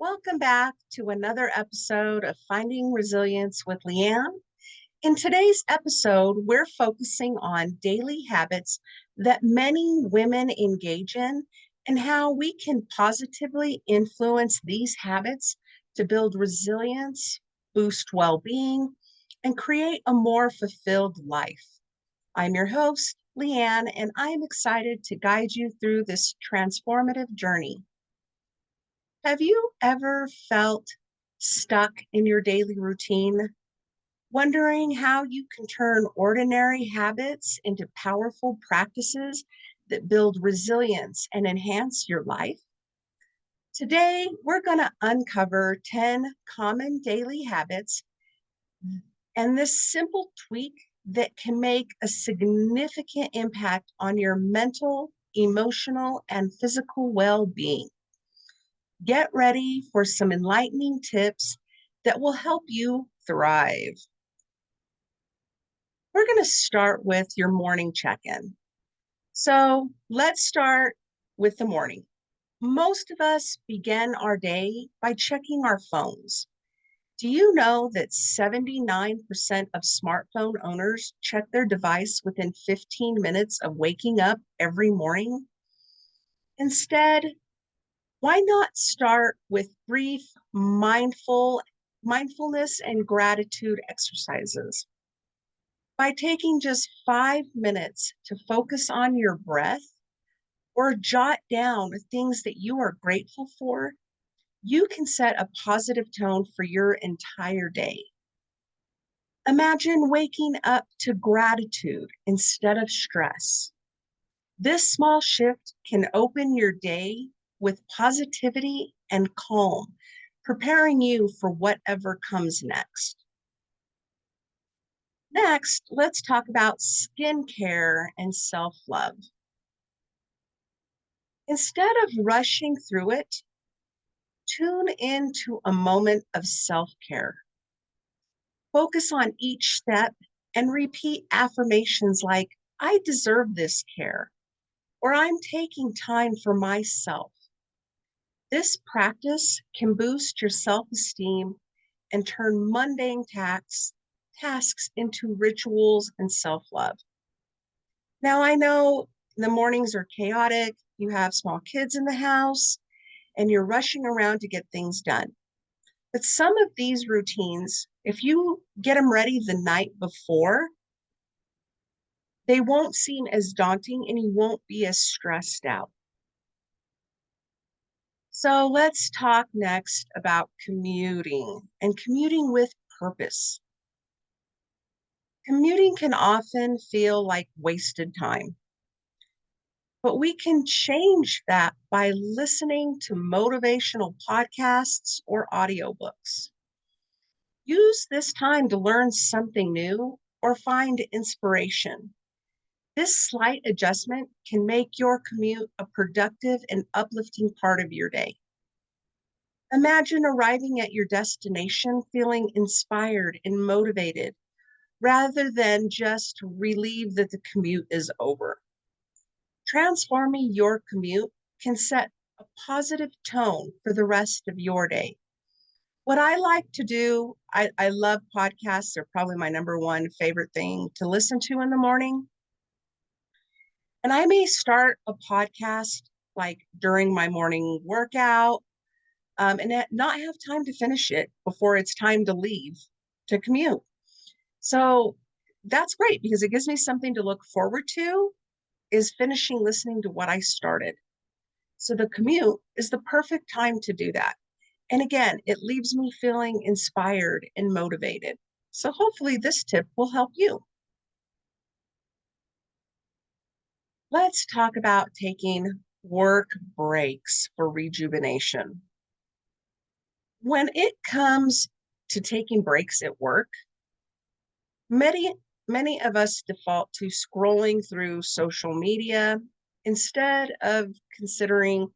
Welcome back to another episode of Finding Resilience with Leanne. In today's episode, we're focusing on daily habits that many women engage in and how we can positively influence these habits to build resilience, boost well being, and create a more fulfilled life. I'm your host, Leanne, and I'm excited to guide you through this transformative journey. Have you ever felt stuck in your daily routine, wondering how you can turn ordinary habits into powerful practices that build resilience and enhance your life? Today, we're going to uncover 10 common daily habits and this simple tweak that can make a significant impact on your mental, emotional, and physical well being. Get ready for some enlightening tips that will help you thrive. We're going to start with your morning check in. So let's start with the morning. Most of us begin our day by checking our phones. Do you know that 79% of smartphone owners check their device within 15 minutes of waking up every morning? Instead, why not start with brief mindfulness and gratitude exercises? By taking just 5 minutes to focus on your breath or jot down things that you are grateful for, you can set a positive tone for your entire day. Imagine waking up to gratitude instead of stress. This small shift can open your day with positivity and calm, preparing you for whatever comes next. Next, let's talk about skincare and self-love. Instead of rushing through it, tune into a moment of self-care. Focus on each step and repeat affirmations like, I deserve this care, or I'm taking time for myself. This practice can boost your self-esteem and turn mundane tasks into rituals and self-love. Now, I know the mornings are chaotic, you have small kids in the house, and you're rushing around to get things done. But some of these routines, if you get them ready the night before, they won't seem as daunting and you won't be as stressed out. So let's talk next about commuting and commuting with purpose. Commuting can often feel like wasted time, but we can change that by listening to motivational podcasts or audiobooks. Use this time to learn something new or find inspiration. This slight adjustment can make your commute a productive and uplifting part of your day. Imagine arriving at your destination feeling inspired and motivated rather than just relieved that the commute is over. Transforming your commute can set a positive tone for the rest of your day. What I like to do, I love podcasts. They're probably my number one favorite thing to listen to in the morning. And I may start a podcast like during my morning workout and not have time to finish it before it's time to leave to commute. So that's great because it gives me something to look forward to is finishing listening to what I started. So the commute is the perfect time to do that. And again, it leaves me feeling inspired and motivated. So hopefully this tip will help you. Let's talk about taking work breaks for rejuvenation. When it comes to taking breaks at work, many of us default to scrolling through social media instead of considering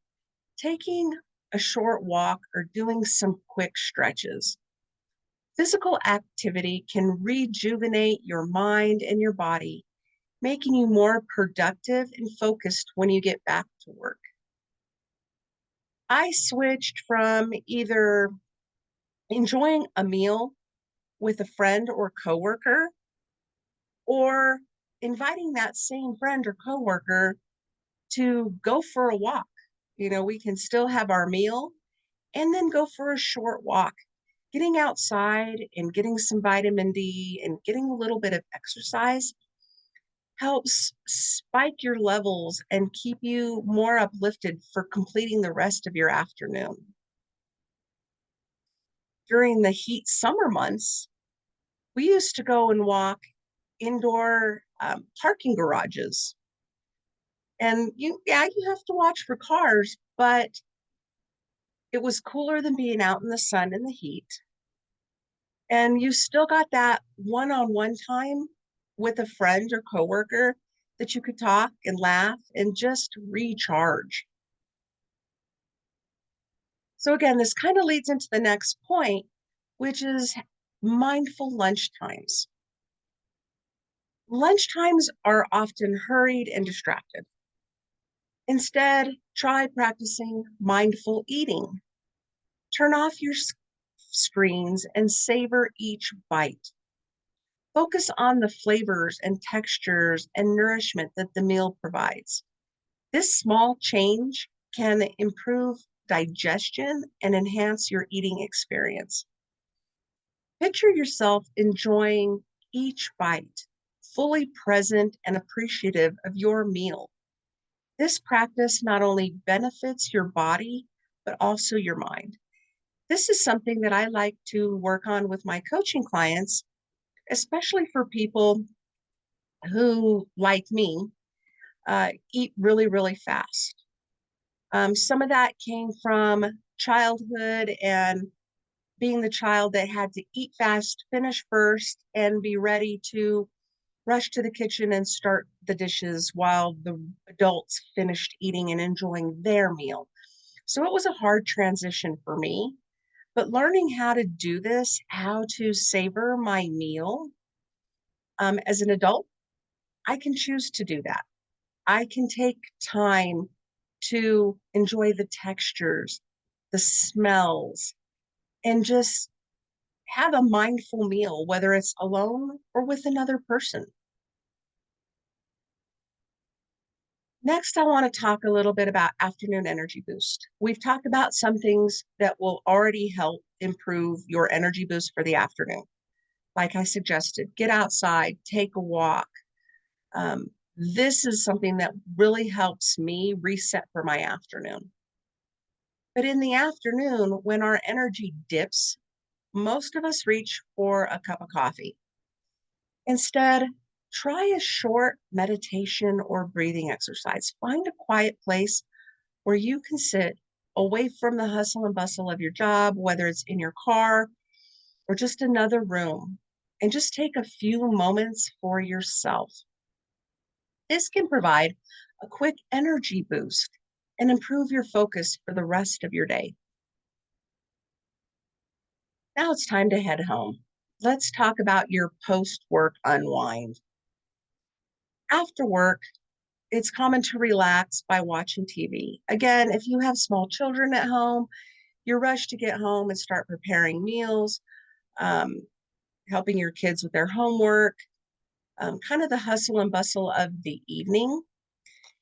taking a short walk or doing some quick stretches. Physical activity can rejuvenate your mind and your body, making you more productive and focused when you get back to work. I switched from either enjoying a meal with a friend or coworker or inviting that same friend or coworker to go for a walk. We can still have our meal and then go for a short walk. Getting outside and getting some vitamin D and getting a little bit of exercise helps spike your levels and keep you more uplifted for completing the rest of your afternoon. During the heat summer months, we used to go and walk indoor parking garages. And you have to watch for cars, but it was cooler than being out in the sun in the heat. And you still got that one-on-one time with a friend or coworker that you could talk and laugh and just recharge. So again, this kind of leads into the next point, which is mindful lunch times. Lunch times are often hurried and distracted. Instead, try practicing mindful eating. Turn off your screens and savor each bite. Focus on the flavors and textures and nourishment that the meal provides. This small change can improve digestion and enhance your eating experience. Picture yourself enjoying each bite, fully present and appreciative of your meal. This practice not only benefits your body, but also your mind. This is something that I like to work on with my coaching clients, especially for people who, like me, eat really, really fast. Some of that came from childhood and being the child that had to eat fast, finish first, and be ready to rush to the kitchen and start the dishes while the adults finished eating and enjoying their meal. So it was a hard transition for me. But learning how to do this, how to savor my meal as an adult, I can choose to do that. I can take time to enjoy the textures, the smells, and just have a mindful meal, whether it's alone or with another person. Next, I want to talk a little bit about afternoon energy boost. We've talked about some things that will already help improve your energy boost for the afternoon. Like I suggested, get outside, take a walk. This is something that really helps me reset for my afternoon. But in the afternoon, when our energy dips, most of us reach for a cup of coffee. Instead, try a short meditation or breathing exercise. Find a quiet place where you can sit away from the hustle and bustle of your job, whether it's in your car or just another room, and just take a few moments for yourself. This can provide a quick energy boost and improve your focus for the rest of your day. Now it's time to head home. Let's talk about your post work unwind. After work, it's common to relax by watching TV. Again, if you have small children at home, you're rushed to get home and start preparing meals, um, helping your kids with their homework, kind of the hustle and bustle of the evening.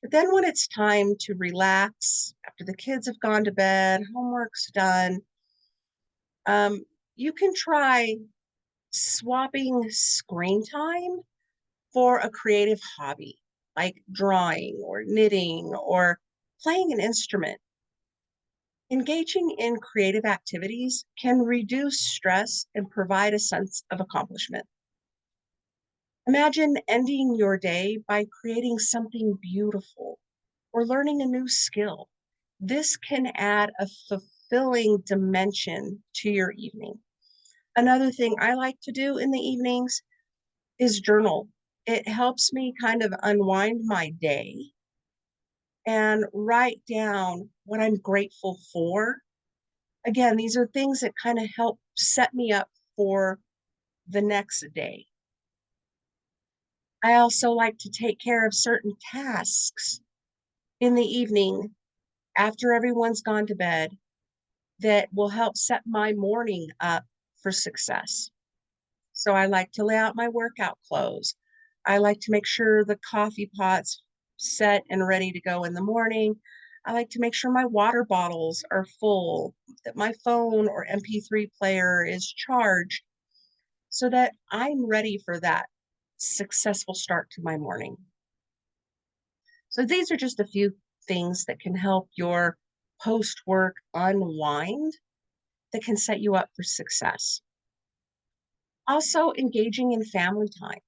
But then when it's time to relax, after the kids have gone to bed, homework's done, um, you can try swapping screen time for a creative hobby like drawing or knitting or playing an instrument. Engaging in creative activities can reduce stress and provide a sense of accomplishment. Imagine ending your day by creating something beautiful or learning a new skill. This can add a fulfilling dimension to your evening. Another thing I like to do in the evenings is journal. It helps me kind of unwind my day and write down what I'm grateful for. Again, these are things that kind of help set me up for the next day. I also like to take care of certain tasks in the evening after everyone's gone to bed that will help set my morning up for success. So I like to lay out my workout clothes. I like to make sure the coffee pot's set and ready to go in the morning. I like to make sure my water bottles are full, that my phone or MP3 player is charged so that I'm ready for that successful start to my morning. So these are just a few things that can help your post work unwind that can set you up for success. Also, engaging in family time.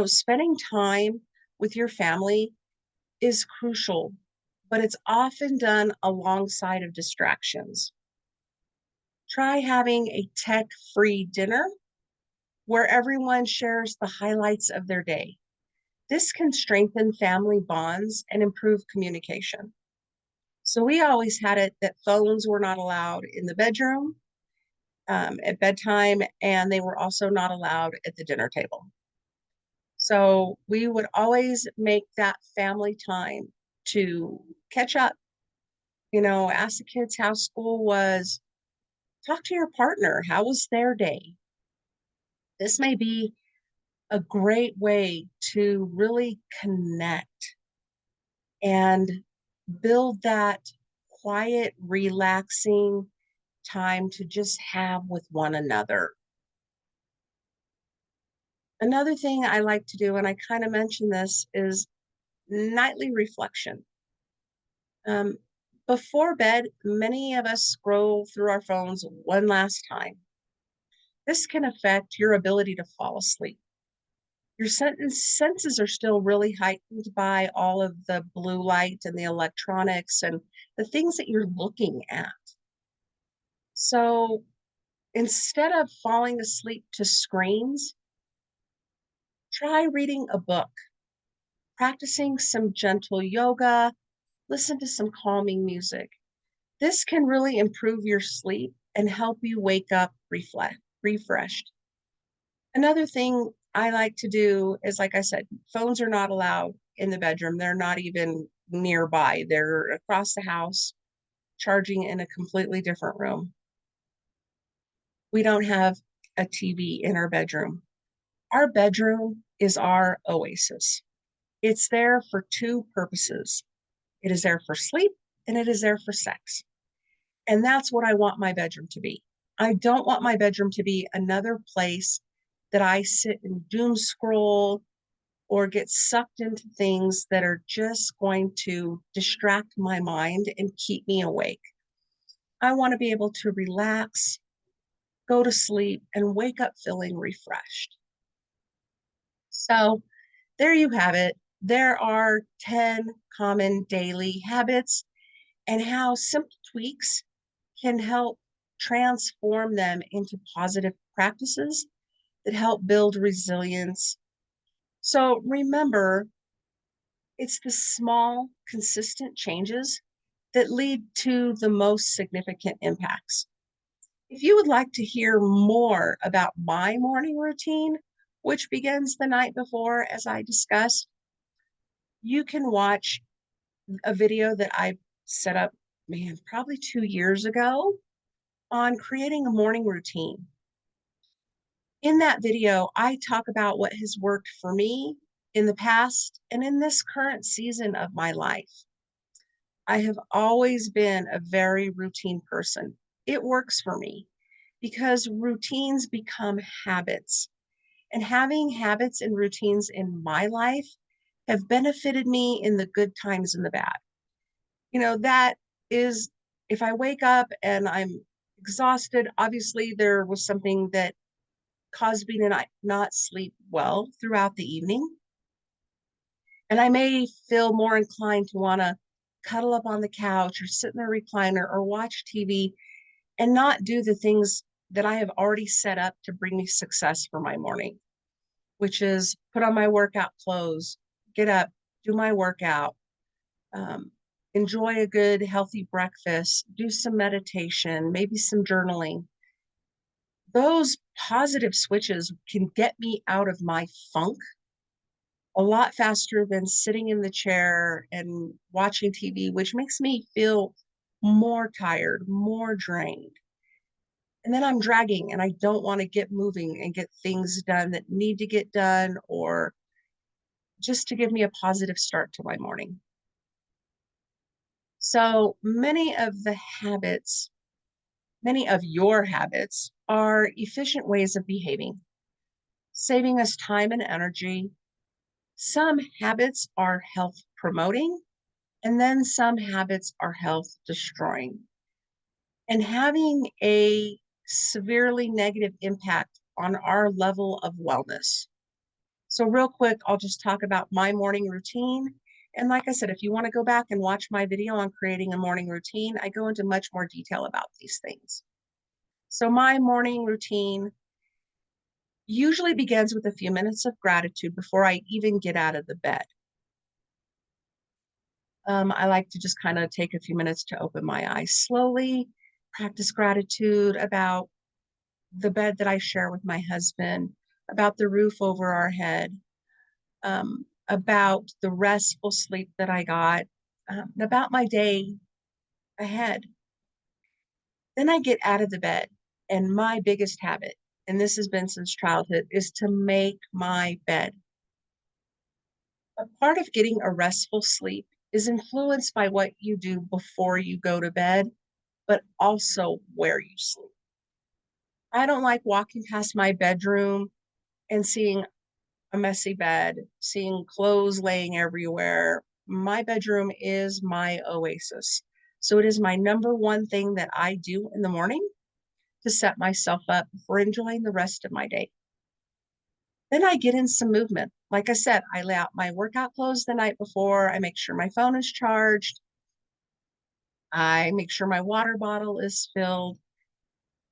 Spending time with your family is crucial, but it's often done alongside of distractions. Try having a tech-free dinner where everyone shares the highlights of their day. This can strengthen family bonds and improve communication. So we always had it that phones were not allowed in the bedroom at bedtime, and they were also not allowed at the dinner table. So we would always make that family time to catch up, ask the kids how school was, talk to your partner, how was their day? This may be a great way to really connect and build that quiet, relaxing time to just have with one another. Another thing I like to do, and I kind of mentioned this, is nightly reflection. Um, Before bed, many of us scroll through our phones one last time. This can affect your ability to fall asleep. Your senses are still really heightened by all of the blue light and the electronics and the things that you're looking at. So instead of falling asleep to screens, try reading a book, practicing some gentle yoga, listen to some calming music. This can really improve your sleep and help you wake up refreshed. Another thing I like to do is, like I said, phones are not allowed in the bedroom. They're not even nearby. They're across the house, charging in a completely different room. We don't have a TV in our bedroom. Our bedroom is our oasis. It's there for two purposes. It is there for sleep and it is there for sex. And that's what I want my bedroom to be. I don't want my bedroom to be another place that I sit and doom scroll or get sucked into things that are just going to distract my mind and keep me awake. I want to be able to relax, go to sleep, and wake up feeling refreshed. So there you have it. There are 10 common daily habits and how simple tweaks can help transform them into positive practices that help build resilience. So remember, it's the small, consistent changes that lead to the most significant impacts. If you would like to hear more about my morning routine, which begins the night before, as I discussed, you can watch a video that I set up, man, probably 2 years ago on creating a morning routine. In that video, I talk about what has worked for me in the past and in this current season of my life. I have always been a very routine person. It works for me because routines become habits. And having habits and routines in my life have benefited me in the good times and the bad. That is, if I wake up and I'm exhausted, obviously there was something that caused me to not sleep well throughout the evening. And I may feel more inclined to want to cuddle up on the couch or sit in the recliner or watch TV and not do the things that I have already set up to bring me success for my morning, which is put on my workout clothes, get up, do my workout, um, enjoy a good, healthy breakfast, do some meditation, maybe some journaling. Those positive switches can get me out of my funk a lot faster than sitting in the chair and watching TV, which makes me feel more tired, more drained. And then I'm dragging and I don't want to get moving and get things done that need to get done or just to give me a positive start to my morning. So many of your habits are efficient ways of behaving, saving us time and energy. Some habits are health promoting, and then some habits are health destroying and having a severely negative impact on our level of wellness. So, real quick, I'll just talk about my morning routine. And like I said, if you want to go back and watch my video on creating a morning routine, I go into much more detail about these things. So, my morning routine usually begins with a few minutes of gratitude before I even get out of the bed. I like to just kind of take a few minutes to open my eyes slowly, practice gratitude about the bed that I share with my husband, about the roof over our head, about the restful sleep that I got, about my day ahead. Then I get out of the bed, and my biggest habit, and this has been since childhood, is to make my bed. A part of getting a restful sleep is influenced by what you do before you go to bed, but also where you sleep. I don't like walking past my bedroom and seeing a messy bed, seeing clothes laying everywhere. My bedroom is my oasis. So it is my number one thing that I do in the morning to set myself up for enjoying the rest of my day. Then I get in some movement. Like I said, I lay out my workout clothes the night before. I make sure my phone is charged. I make sure my water bottle is filled.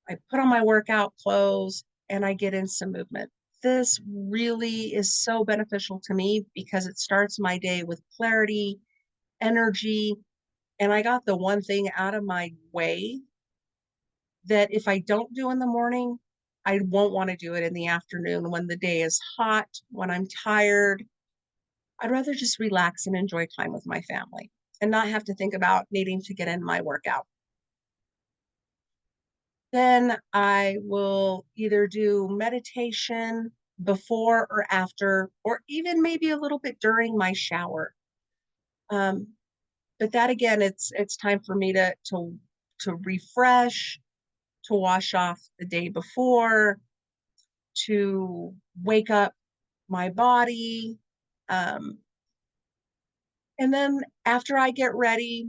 I put on my workout clothes and I get in some movement. This really is so beneficial to me because it starts my day with clarity, energy, and I got the one thing out of my way that if I don't do in the morning, I won't want to do it in the afternoon when the day is hot, when I'm tired. I'd rather just relax and enjoy time with my family and not have to think about needing to get in my workout. Then I will either do meditation before or after, or even maybe a little bit during my shower. Um, but that again, it's time for me to refresh, to wash off the day before, to wake up my body. Um, and then after I get ready,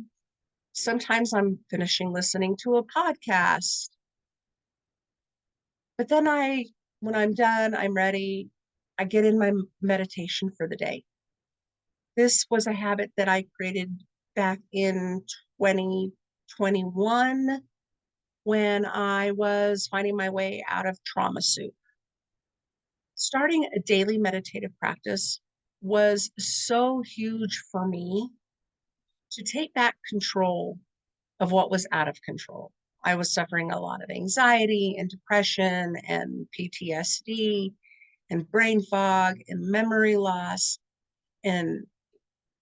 sometimes I'm finishing listening to a podcast. But then when I'm done, I'm ready. I get in my meditation for the day. This was a habit that I created back in 2021 when I was finding my way out of trauma soup. Starting a daily meditative practice was so huge for me to take back control of what was out of control. I was suffering a lot of anxiety and depression and PTSD and brain fog and memory loss and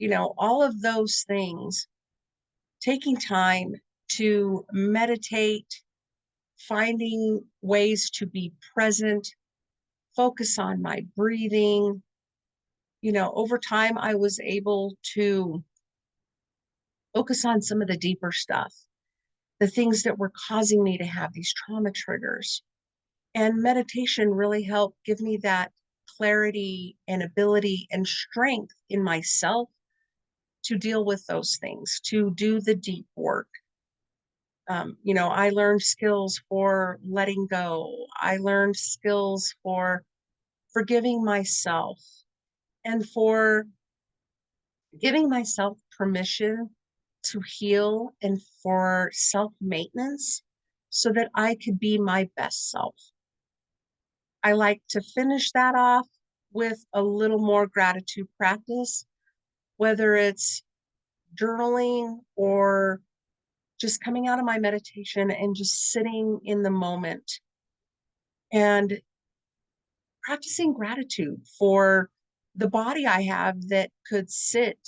all of those things. Taking time to meditate, finding ways to be present, focus on my breathing. Over time I was able to focus on some of the deeper stuff, the things that were causing me to have these trauma triggers. And meditation really helped give me that clarity and ability and strength in myself to deal with those things, to do the deep work. I learned skills for letting go. I learned skills for forgiving myself and for giving myself permission to heal and for self maintenance so that I could be my best self. I like to finish that off with a little more gratitude practice, whether it's journaling or just coming out of my meditation and just sitting in the moment and practicing gratitude for the body I have that could sit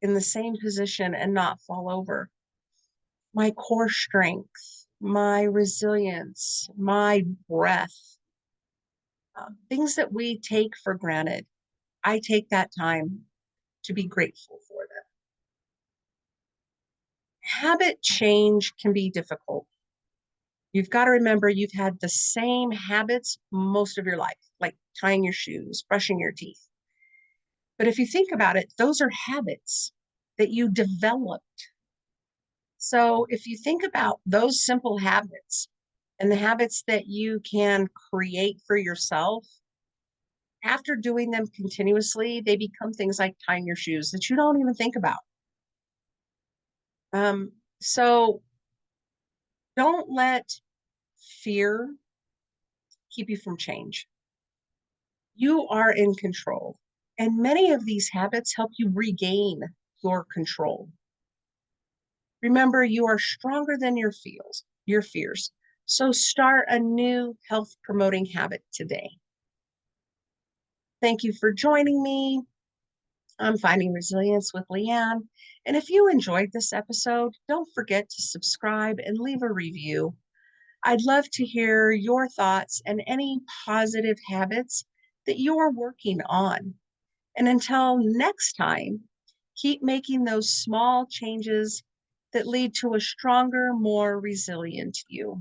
in the same position and not fall over, my core strength, my resilience, my breath, things that we take for granted. I take that time to be grateful for them. Habit change can be difficult. You've got to remember you've had the same habits most of your life, like tying your shoes, brushing your teeth. But if you think about it, those are habits that you developed. So if you think about those simple habits and the habits that you can create for yourself, after doing them continuously, they become things like tying your shoes that you don't even think about. So don't let fear keep you from change. You are in control. And many of these habits help you regain your control. Remember, you are stronger than your fears. So start a new health promoting habit today. Thank you for joining me. I'm Finding Resilience with Leanne. And if you enjoyed this episode, don't forget to subscribe and leave a review. I'd love to hear your thoughts and any positive habits that you're working on. And until next time, keep making those small changes that lead to a stronger, more resilient you.